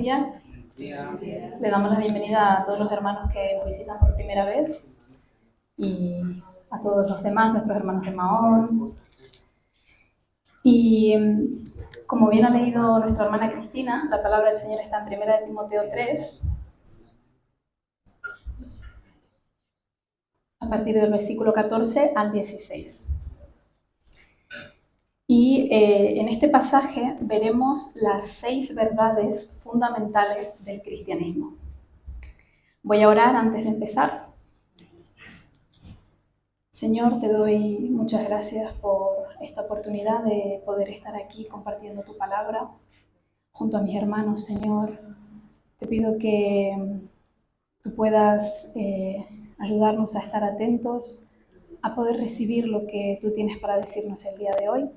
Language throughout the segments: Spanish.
días. Le damos la bienvenida a todos los hermanos que nos visitan por primera vez y a todos los demás, nuestros hermanos de Mahón. Y como bien ha leído nuestra hermana Cristina, la palabra del Señor está en 1 Timoteo 3, a partir del versículo 14 al 16. Y en este pasaje veremos las 6 verdades fundamentales del cristianismo. Voy a orar antes de empezar. Señor, te doy muchas gracias por esta oportunidad de poder estar aquí compartiendo tu palabra junto a mis hermanos, Señor. Te pido que tú puedas ayudarnos a estar atentos, a poder recibir lo que tú tienes para decirnos el día de hoy.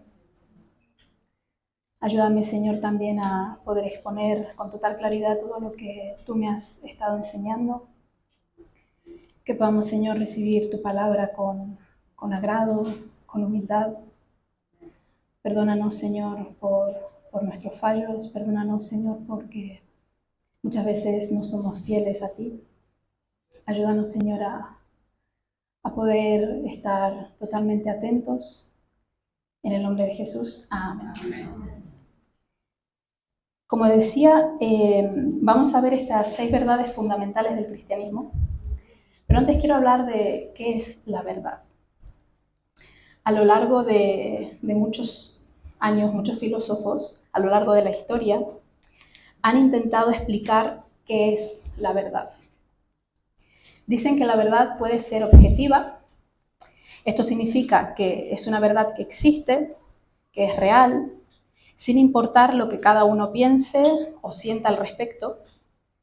Ayúdame, Señor, también a poder exponer con total claridad todo lo que tú me has estado enseñando. Que podamos, Señor, recibir tu palabra con agrado, con humildad. Perdónanos, Señor, por nuestros fallos. Perdónanos, Señor, porque muchas veces no somos fieles a ti. Ayúdanos, Señor, a poder estar totalmente atentos. En el nombre de Jesús. Amén. Como decía, vamos a ver estas 6 verdades fundamentales del cristianismo, pero antes quiero hablar de qué es la verdad. A lo largo de muchos años, muchos filósofos, a lo largo de la historia, han intentado explicar qué es la verdad. Dicen que la verdad puede ser objetiva. Esto significa que es una verdad que existe, que es real, sin importar lo que cada uno piense o sienta al respecto.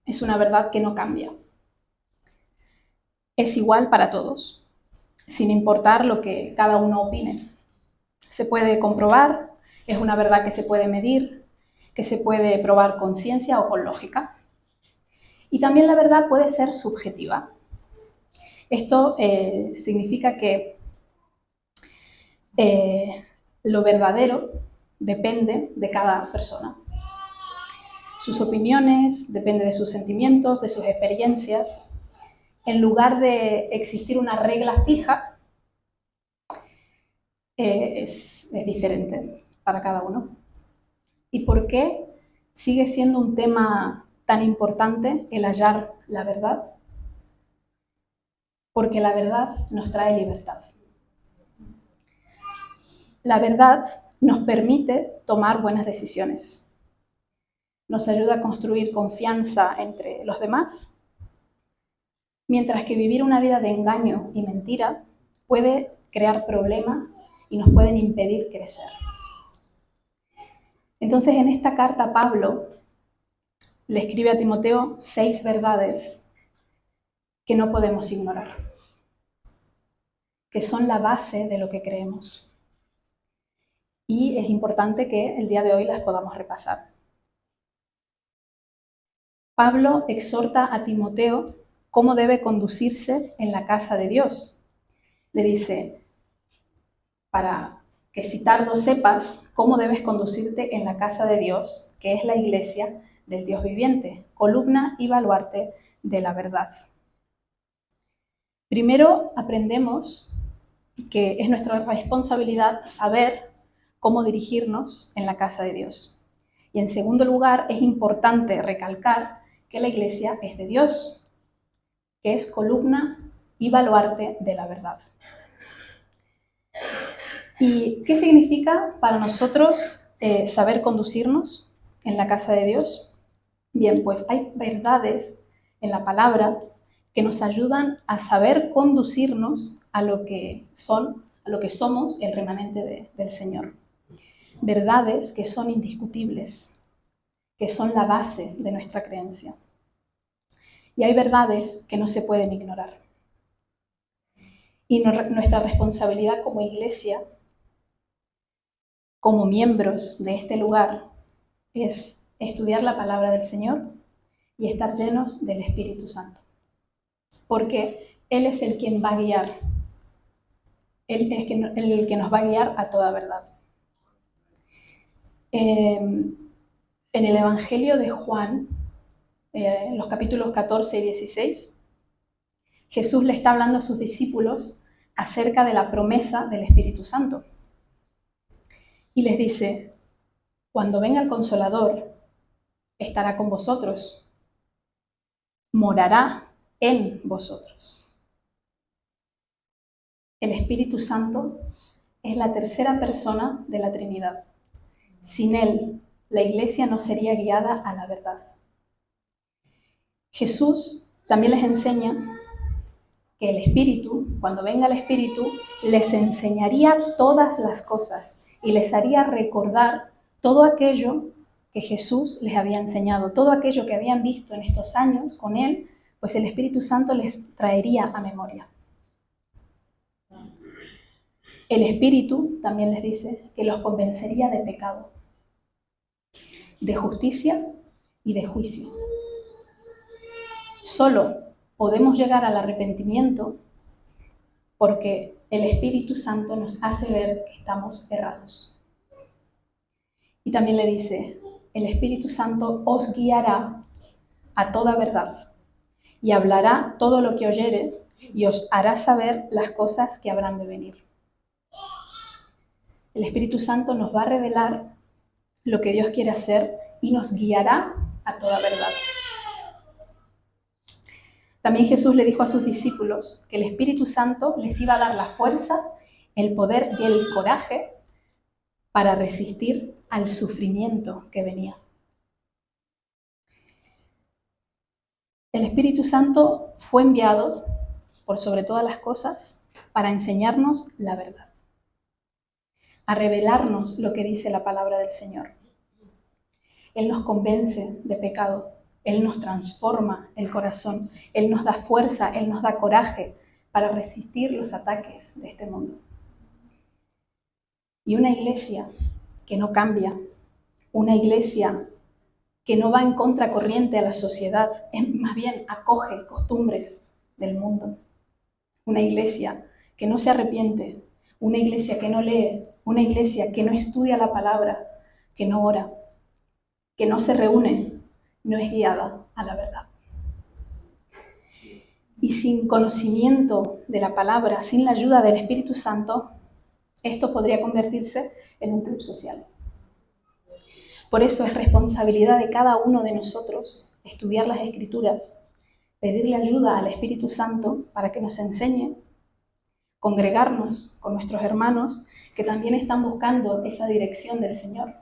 Es una verdad que no cambia. Es igual para todos, sin importar lo que cada uno opine. Se puede comprobar, es una verdad que se puede medir, que se puede probar con ciencia o con lógica. Y también la verdad puede ser subjetiva. Esto significa que lo verdadero depende de cada persona. Sus opiniones, depende de sus sentimientos, de sus experiencias. En lugar de existir una regla fija, es diferente para cada uno. ¿Y por qué sigue siendo un tema tan importante el hallar la verdad? Porque la verdad nos trae libertad. La verdad nos permite tomar buenas decisiones. Nos ayuda a construir confianza entre los demás, mientras que vivir una vida de engaño y mentira puede crear problemas y nos pueden impedir crecer. Entonces, en esta carta Pablo le escribe a Timoteo 6 verdades que no podemos ignorar, que son la base de lo que creemos. Y es importante que el día de hoy las podamos repasar. Pablo exhorta a Timoteo cómo debe conducirse en la casa de Dios. Le dice, para que si tardo sepas cómo debes conducirte en la casa de Dios, que es la iglesia del Dios viviente, columna y baluarte de la verdad. Primero aprendemos que es nuestra responsabilidad saber cómo dirigirnos en la casa de Dios. Y en segundo lugar, es importante recalcar que la iglesia es de Dios, que es columna y baluarte de la verdad. ¿Y qué significa para nosotros saber conducirnos en la casa de Dios? Bien, pues hay verdades en la palabra que nos ayudan a saber conducirnos a lo que somos el remanente del Señor. Verdades que son indiscutibles, que son la base de nuestra creencia. Y hay verdades que no se pueden ignorar. Y nuestra responsabilidad como iglesia, como miembros de este lugar, es estudiar la palabra del Señor y estar llenos del Espíritu Santo. Porque Él es el quien va a guiar. Él es el que nos va a guiar a toda verdad. En el Evangelio de Juan en los capítulos 14 y 16, Jesús le está hablando a sus discípulos acerca de la promesa del Espíritu Santo. Y les dice, cuando venga el Consolador, estará con vosotros, morará en vosotros. El Espíritu Santo es la tercera persona de la Trinidad. Sin él, la Iglesia no sería guiada a la verdad. Jesús también les enseña que el Espíritu, cuando venga el Espíritu, les enseñaría todas las cosas y les haría recordar todo aquello que Jesús les había enseñado, todo aquello que habían visto en estos años con Él, pues el Espíritu Santo les traería a memoria. El Espíritu también les dice que los convencería de pecado, de justicia y de juicio. Solo podemos llegar al arrepentimiento porque el Espíritu Santo nos hace ver que estamos errados. Y también le dice, el Espíritu Santo os guiará a toda verdad y hablará todo lo que oyere y os hará saber las cosas que habrán de venir. El Espíritu Santo nos va a revelar lo que Dios quiere hacer y nos guiará a toda verdad. También Jesús le dijo a sus discípulos que el Espíritu Santo les iba a dar la fuerza, el poder y el coraje para resistir al sufrimiento que venía. El Espíritu Santo fue enviado, por sobre todas las cosas, para enseñarnos la verdad, a revelarnos lo que dice la palabra del Señor. Él nos convence de pecado, Él nos transforma el corazón, Él nos da fuerza, Él nos da coraje para resistir los ataques de este mundo. Y una iglesia que no cambia, una iglesia que no va en contracorriente a la sociedad, más bien acoge costumbres del mundo. Una iglesia que no se arrepiente, una iglesia que no lee, una iglesia que no estudia la palabra, que no ora, que no se reúne, no es guiada a la verdad. Y sin conocimiento de la palabra, sin la ayuda del Espíritu Santo, esto podría convertirse en un club social. Por eso es responsabilidad de cada uno de nosotros estudiar las Escrituras, pedirle ayuda al Espíritu Santo para que nos enseñe, congregarnos con nuestros hermanos que también están buscando esa dirección del Señor.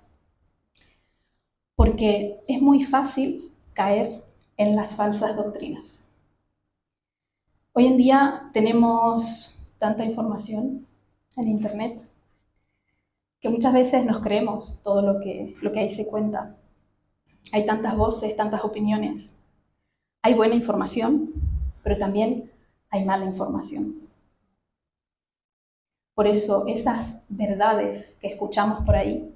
Porque es muy fácil caer en las falsas doctrinas. Hoy en día tenemos tanta información en Internet que muchas veces nos creemos todo lo que ahí se cuenta. Hay tantas voces, tantas opiniones. Hay buena información, pero también hay mala información. Por eso esas verdades que escuchamos por ahí,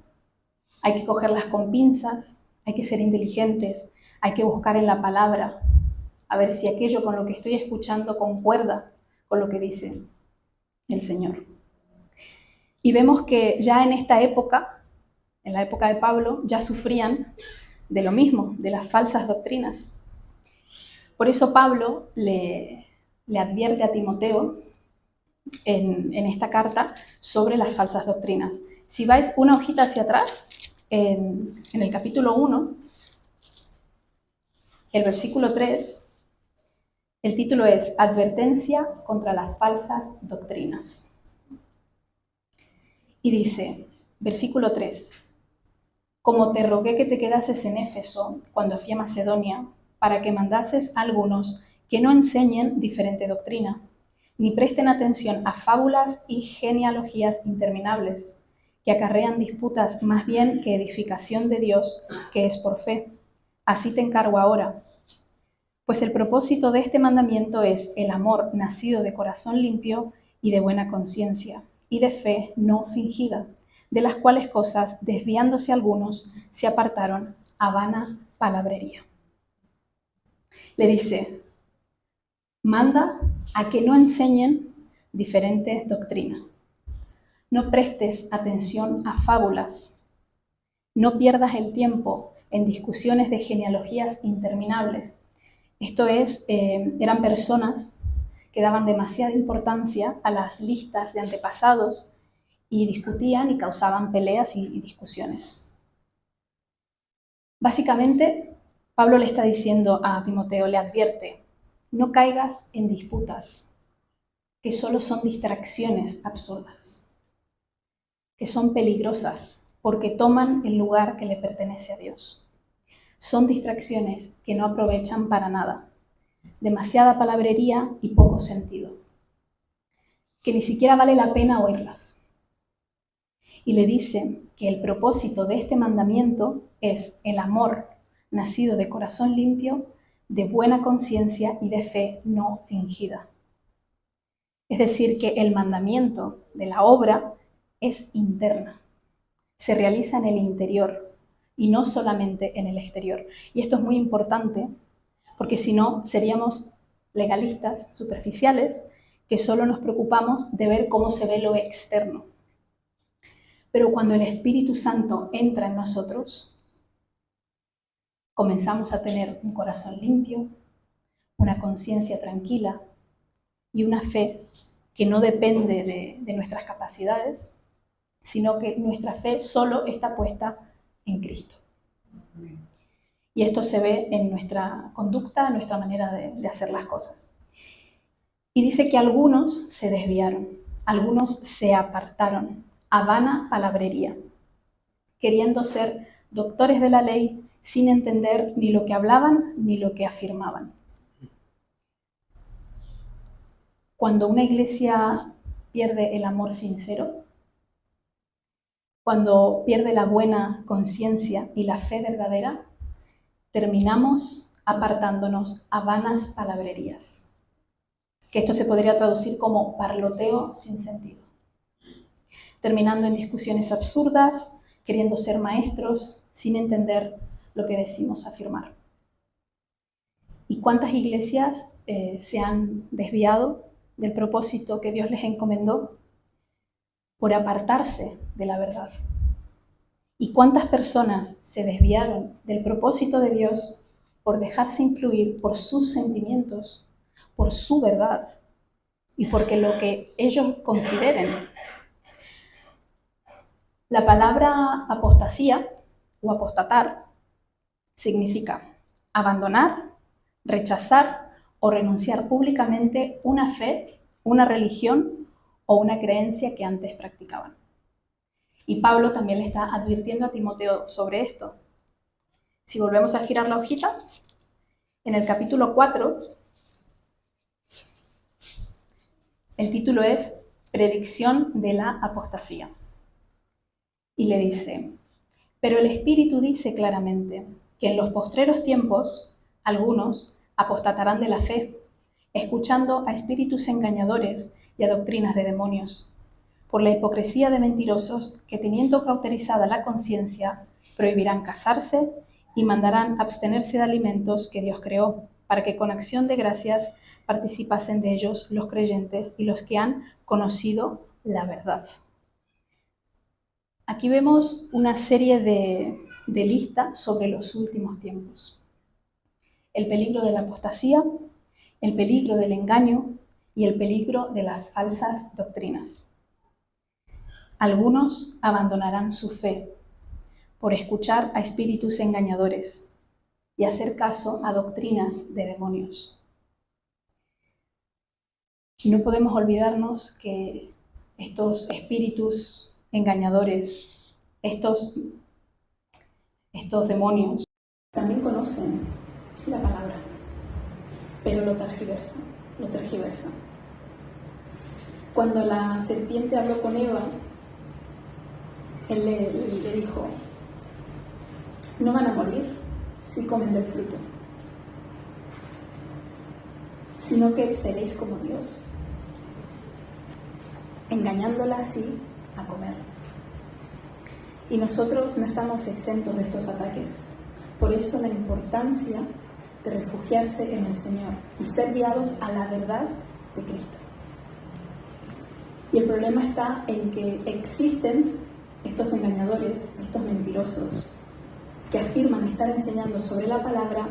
hay que cogerlas con pinzas, hay que ser inteligentes, hay que buscar en la palabra, a ver si aquello con lo que estoy escuchando concuerda con lo que dice el Señor. Y vemos que ya en esta época, en la época de Pablo, ya sufrían de lo mismo, de las falsas doctrinas. Por eso Pablo le advierte a Timoteo en esta carta sobre las falsas doctrinas. Si vais una hojita hacia atrás, en el capítulo 1, el versículo 3, el título es Advertencia contra las falsas doctrinas. Y dice, versículo 3, como te rogué que te quedases en Éfeso cuando fui a Macedonia, para que mandases a algunos que no enseñen diferente doctrina, ni presten atención a fábulas y genealogías interminables, que acarrean disputas más bien que edificación de Dios, que es por fe. Así te encargo ahora. Pues el propósito de este mandamiento es el amor nacido de corazón limpio y de buena conciencia, y de fe no fingida, de las cuales cosas, desviándose algunos, se apartaron a vana palabrería. Le dice, manda a que no enseñen diferentes doctrinas. No prestes atención a fábulas. No pierdas el tiempo en discusiones de genealogías interminables. Esto es, eran personas que daban demasiada importancia a las listas de antepasados y discutían y causaban peleas y discusiones. Básicamente, Pablo le está diciendo a Timoteo, le advierte, no caigas en disputas que solo son distracciones absurdas, que son peligrosas porque toman el lugar que le pertenece a Dios. Son distracciones que no aprovechan para nada, demasiada palabrería y poco sentido, que ni siquiera vale la pena oírlas. Y le dice que el propósito de este mandamiento es el amor nacido de corazón limpio, de buena conciencia y de fe no fingida. Es decir, que el mandamiento de la obra es interna, se realiza en el interior y no solamente en el exterior. Y esto es muy importante porque si no seríamos legalistas, superficiales, que solo nos preocupamos de ver cómo se ve lo externo. Pero cuando el Espíritu Santo entra en nosotros, comenzamos a tener un corazón limpio, una conciencia tranquila y una fe que no depende de nuestras capacidades, sino que nuestra fe solo está puesta en Cristo. Y esto se ve en nuestra conducta, en nuestra manera de hacer las cosas. Y dice que algunos se desviaron, algunos se apartaron a vana palabrería, queriendo ser doctores de la ley sin entender ni lo que hablaban ni lo que afirmaban. Cuando una iglesia pierde el amor sincero, cuando pierde la buena conciencia y la fe verdadera, terminamos apartándonos a vanas palabrerías. Que esto se podría traducir como parloteo sin sentido. Terminando en discusiones absurdas, queriendo ser maestros sin entender lo que decimos afirmar. ¿Y cuántas iglesias se han desviado del propósito que Dios les encomendó por apartarse de la verdad? ¿Y cuántas personas se desviaron del propósito de Dios por dejarse influir por sus sentimientos, por su verdad y porque lo que ellos consideren? La palabra apostasía o apostatar significa abandonar, rechazar o renunciar públicamente una fe, una religión o una creencia que antes practicaban. Y Pablo también le está advirtiendo a Timoteo sobre esto. Si volvemos a girar la hojita, en el capítulo 4, el título es Predicción de la apostasía. Y le dice, pero el Espíritu dice claramente que en los postreros tiempos algunos apostatarán de la fe, escuchando a espíritus engañadores y a doctrinas de demonios, por la hipocresía de mentirosos que, teniendo cauterizada la conciencia, prohibirán casarse y mandarán abstenerse de alimentos que Dios creó, para que con acción de gracias participasen de ellos los creyentes y los que han conocido la verdad. Aquí vemos una serie de listas sobre los últimos tiempos. El peligro de la apostasía, el peligro del engaño y el peligro de las falsas doctrinas. Algunos abandonarán su fe por escuchar a espíritus engañadores y hacer caso a doctrinas de demonios. Y no podemos olvidarnos que estos espíritus engañadores, estos demonios, también conocen la palabra, pero lo tergiversan. Cuando la serpiente habló con Eva, él le dijo, no van a morir si comen del fruto, sino que seréis como Dios, engañándola así a comer. Y nosotros no estamos exentos de estos ataques. Por eso la importancia de refugiarse en el Señor y ser guiados a la verdad de Cristo. Y el problema está en que existen estos engañadores, estos mentirosos, que afirman estar enseñando sobre la palabra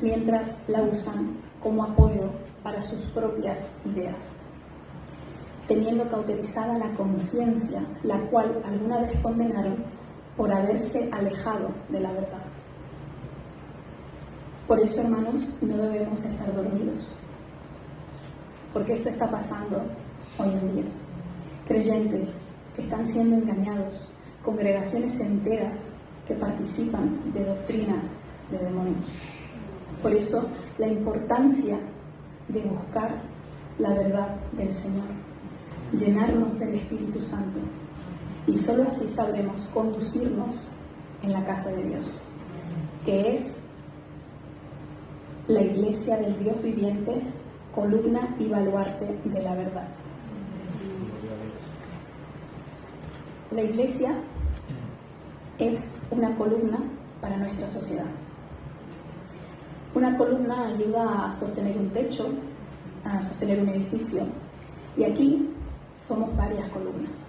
mientras la usan como apoyo para sus propias ideas, teniendo cauterizada la conciencia, la cual alguna vez condenaron por haberse alejado de la verdad. Por eso, hermanos, no debemos estar dormidos, porque esto está pasando hoy en día. Creyentes que están siendo engañados, congregaciones enteras que participan de doctrinas de demonios. Por eso, la importancia de buscar la verdad del Señor, llenarnos del Espíritu Santo, y solo así sabremos conducirnos en la casa de Dios, que es la iglesia del Dios viviente, columna y baluarte de la verdad. La iglesia es una columna para nuestra sociedad. Una columna ayuda a sostener un techo, a sostener un edificio, y aquí somos varias columnas.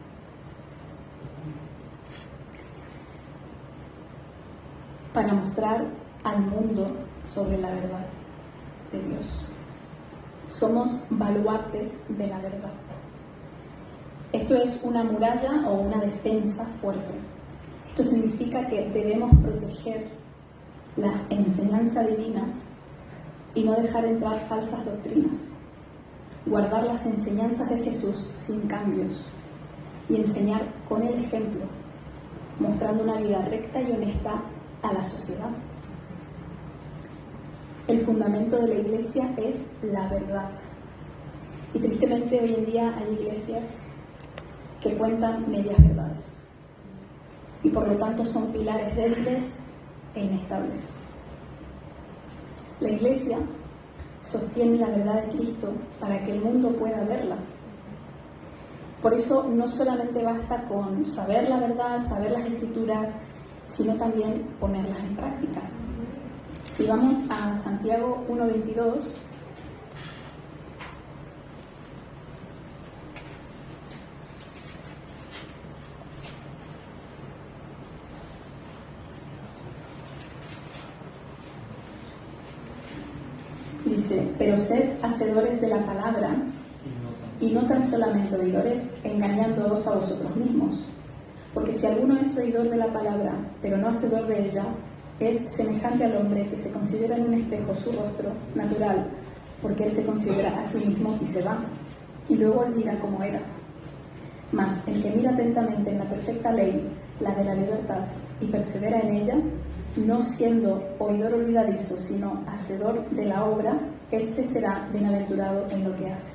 Para mostrar al mundo sobre la verdad de Dios. Somos baluartes de la verdad. Esto es una muralla o una defensa fuerte. Esto significa que debemos proteger la enseñanza divina y no dejar entrar falsas doctrinas. Guardar las enseñanzas de Jesús sin cambios y enseñar con el ejemplo, mostrando una vida recta y honesta a la sociedad. El fundamento de la iglesia es la verdad. Y tristemente hoy en día hay iglesias que cuentan medias verdades y por lo tanto son pilares débiles e inestables. La iglesia sostiene la verdad de Cristo para que el mundo pueda verla. Por eso no solamente basta con saber la verdad, saber las Escrituras, sino también ponerlas en práctica. Si vamos a Santiago 1:22, dice: pero sed hacedores de la palabra y no tan solamente oidores, engañándoos a vosotros mismos. Porque si alguno es oidor de la palabra, pero no hacedor de ella, es semejante al hombre que se considera en un espejo su rostro natural, porque él se considera a sí mismo y se va, y luego olvida cómo era. Mas el que mira atentamente en la perfecta ley, la de la libertad, y persevera en ella, no siendo oidor olvidadizo, sino hacedor de la obra, éste será bienaventurado en lo que hace.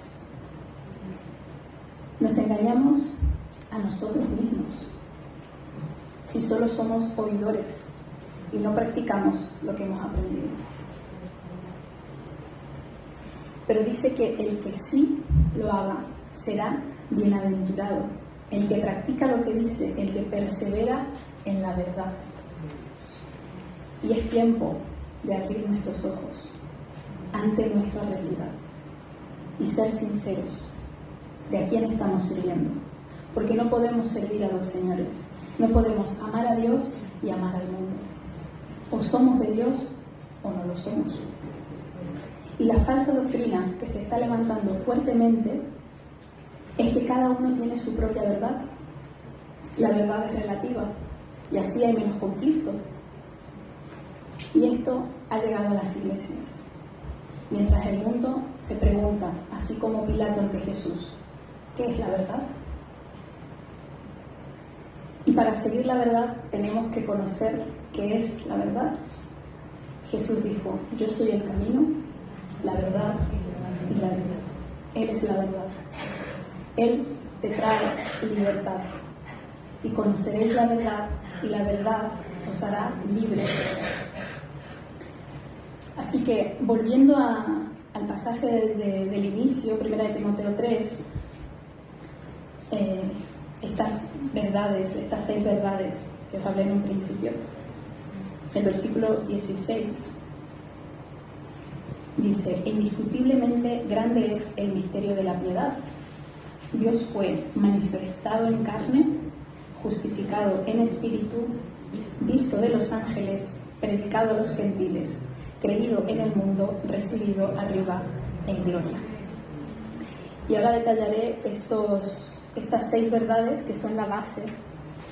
Nos engañamos a nosotros mismos si solo somos oidores y no practicamos lo que hemos aprendido. Pero dice que el que sí lo haga será bienaventurado, el que practica lo que dice, el que persevera en la verdad. Y es tiempo de abrir nuestros ojos ante nuestra realidad y ser sinceros de a quién estamos sirviendo, porque no podemos servir a dos señores, no podemos amar a Dios y amar al mundo. O somos de Dios o no lo somos. Y la falsa doctrina que se está levantando fuertemente es que cada uno tiene su propia verdad. La verdad es relativa y así hay menos conflicto. Y esto ha llegado a las iglesias. Mientras el mundo se pregunta, así como Pilato ante Jesús, ¿qué es la verdad? Y para seguir la verdad tenemos que conocer qué es la verdad. Jesús dijo: yo soy el camino, la verdad y la vida. Él es la verdad. Él te trae libertad. Y conoceréis la verdad, y la verdad os hará libres. Así que, volviendo al pasaje del inicio, 1 de Timoteo 3, estas verdades, estas 6 verdades que os hablé en un principio, el versículo 16 dice: indiscutiblemente grande es el misterio de la piedad. Dios fue manifestado en carne, justificado en espíritu, visto de los ángeles, predicado a los gentiles, creído en el mundo, recibido arriba en gloria. Y ahora detallaré estas 6 verdades que son la base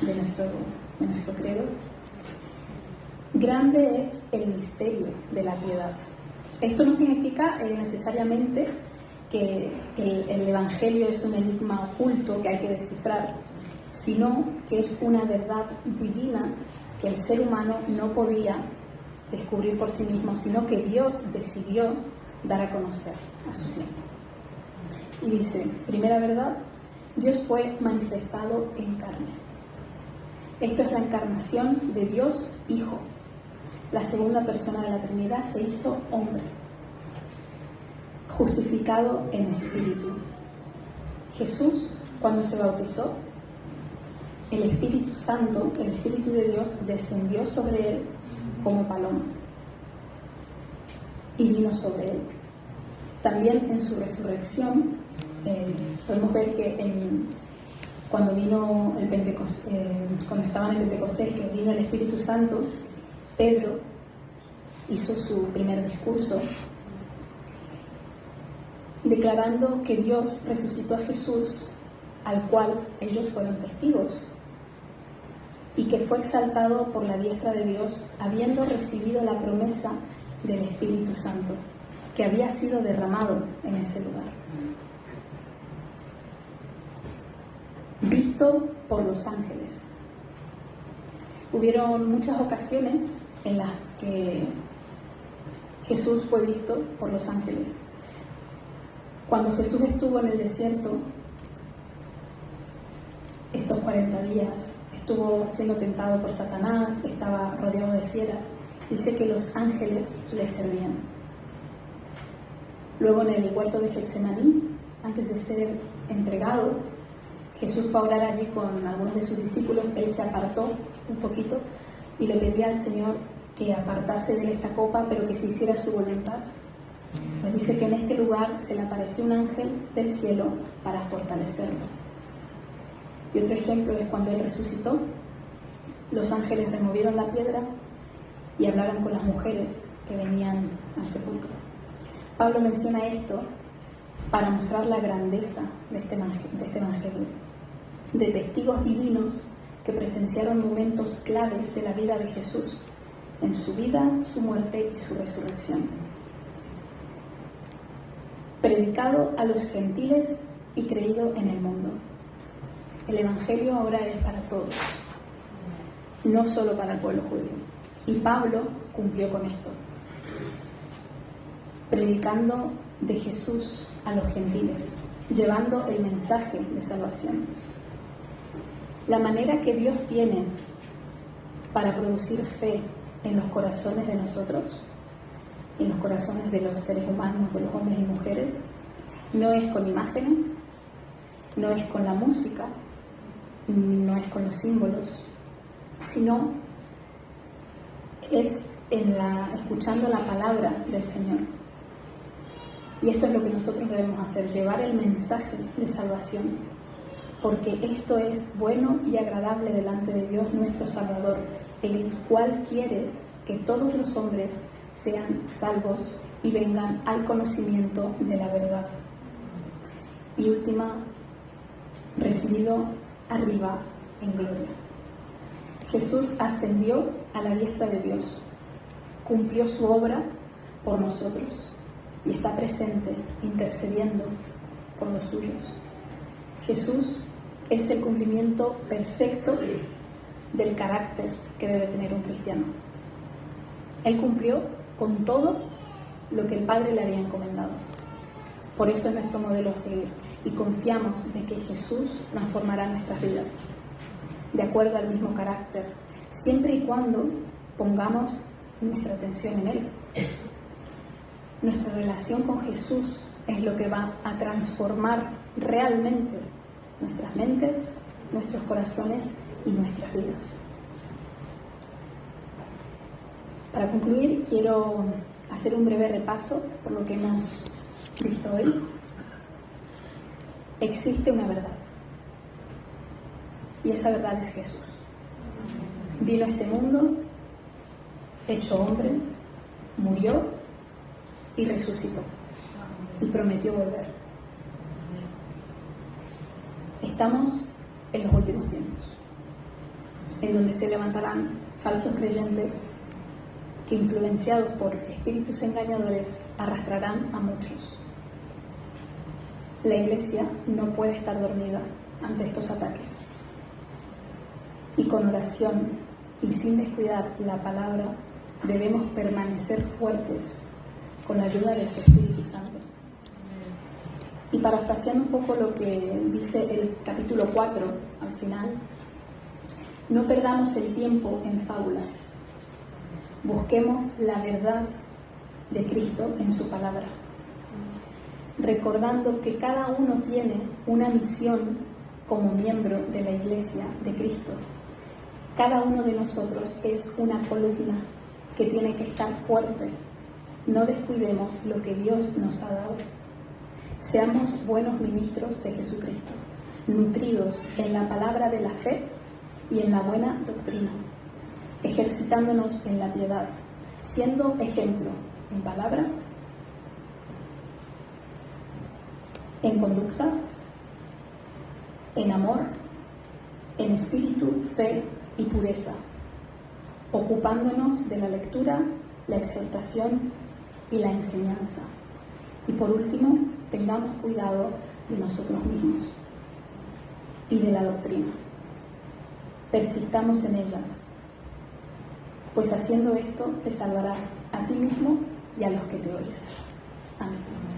de nuestro credo. Grande es el misterio de la piedad. Esto no significa necesariamente que el Evangelio es un enigma oculto que hay que descifrar, sino que es una verdad divina que el ser humano no podía descubrir por sí mismo, sino que Dios decidió dar a conocer a su tiempo. Y dice, primera verdad, Dios fue manifestado en carne. Esto es la encarnación de Dios Hijo. La segunda persona de la Trinidad se hizo hombre, justificado en espíritu. Jesús, cuando se bautizó, el Espíritu Santo, el Espíritu de Dios, descendió sobre él como paloma y vino sobre él. También en su resurrección, podemos ver que cuando estaban en Pentecostés, que vino el Espíritu Santo, Pedro hizo su primer discurso declarando que Dios resucitó a Jesús, al cual ellos fueron testigos, y que fue exaltado por la diestra de Dios, habiendo recibido la promesa del Espíritu Santo, que había sido derramado en ese lugar. Visto por los ángeles. Hubieron muchas ocasiones en las que Jesús fue visto por los ángeles. Cuando Jesús estuvo en el desierto, estos 40 días, estuvo siendo tentado por Satanás, estaba rodeado de fieras, dice que los ángeles le servían. Luego en el huerto de Getsemaní, antes de ser entregado, Jesús fue a orar allí con algunos de sus discípulos. Él se apartó un poquito y le pedía al Señor que apartase de él esta copa, pero que se hiciera su voluntad. Pues dice que en este lugar se le apareció un ángel del cielo para fortalecerlo. Y otro ejemplo es cuando él resucitó, los ángeles removieron la piedra y hablaron con las mujeres que venían al sepulcro. Pablo menciona esto para mostrar la grandeza de este evangelio, de testigos divinos que presenciaron momentos claves de la vida de Jesús, en su vida, su muerte y su resurrección. Predicado a los gentiles y creído en el mundo. El Evangelio ahora es para todos, no solo para el pueblo judío. Y Pablo cumplió con esto, predicando de Jesús a los gentiles, llevando el mensaje de salvación. La manera que Dios tiene para producir fe en los corazones de nosotros, en los corazones de los seres humanos, de los hombres y mujeres, no es con imágenes, no es con la música, no es con los símbolos, sino es escuchando la palabra del Señor. Y esto es lo que nosotros debemos hacer, llevar el mensaje de salvación, porque esto es bueno y agradable delante de Dios nuestro Salvador, el cual quiere que todos los hombres sean salvos y vengan al conocimiento de la verdad. Y última, recibido arriba en gloria. Jesús ascendió a la diestra de Dios, cumplió su obra por nosotros y está presente intercediendo por los suyos. Jesús es el cumplimiento perfecto del carácter que debe tener un cristiano. Él cumplió con todo lo que el Padre le había encomendado. Por eso es nuestro modelo a seguir y confiamos de que Jesús transformará nuestras vidas de acuerdo al mismo carácter, siempre y cuando pongamos nuestra atención en Él. Nuestra relación con Jesús es lo que va a transformar realmente nuestras mentes, nuestros corazones y nuestras vidas. Para concluir, quiero hacer un breve repaso por lo que hemos visto hoy. Existe una verdad, y esa verdad es Jesús. vino a este mundo, hecho hombre, murió y resucitó y prometió volver. Estamos en los últimos tiempos, en donde se levantarán falsos creyentes que, influenciados por espíritus engañadores, arrastrarán a muchos. La Iglesia no puede estar dormida ante estos ataques. Y con oración y sin descuidar la palabra, debemos permanecer fuertes con la ayuda de su Espíritu Santo. Y parafraseando un poco lo que dice el capítulo 4 al final, no perdamos el tiempo en fábulas. Busquemos la verdad de Cristo en su palabra, recordando que cada uno tiene una misión como miembro de la Iglesia de Cristo. Cada uno de nosotros es una columna que tiene que estar fuerte. No descuidemos lo que Dios nos ha dado. Seamos buenos ministros de Jesucristo, nutridos en la palabra de la fe y en la buena doctrina, ejercitándonos en la piedad, siendo ejemplo en palabra, en conducta, en amor, en espíritu, fe y pureza, ocupándonos de la lectura, la exhortación y la enseñanza. Y por último, tengamos cuidado de nosotros mismos y de la doctrina. Persistamos en ellas, pues haciendo esto te salvarás a ti mismo y a los que te oyen. Amén.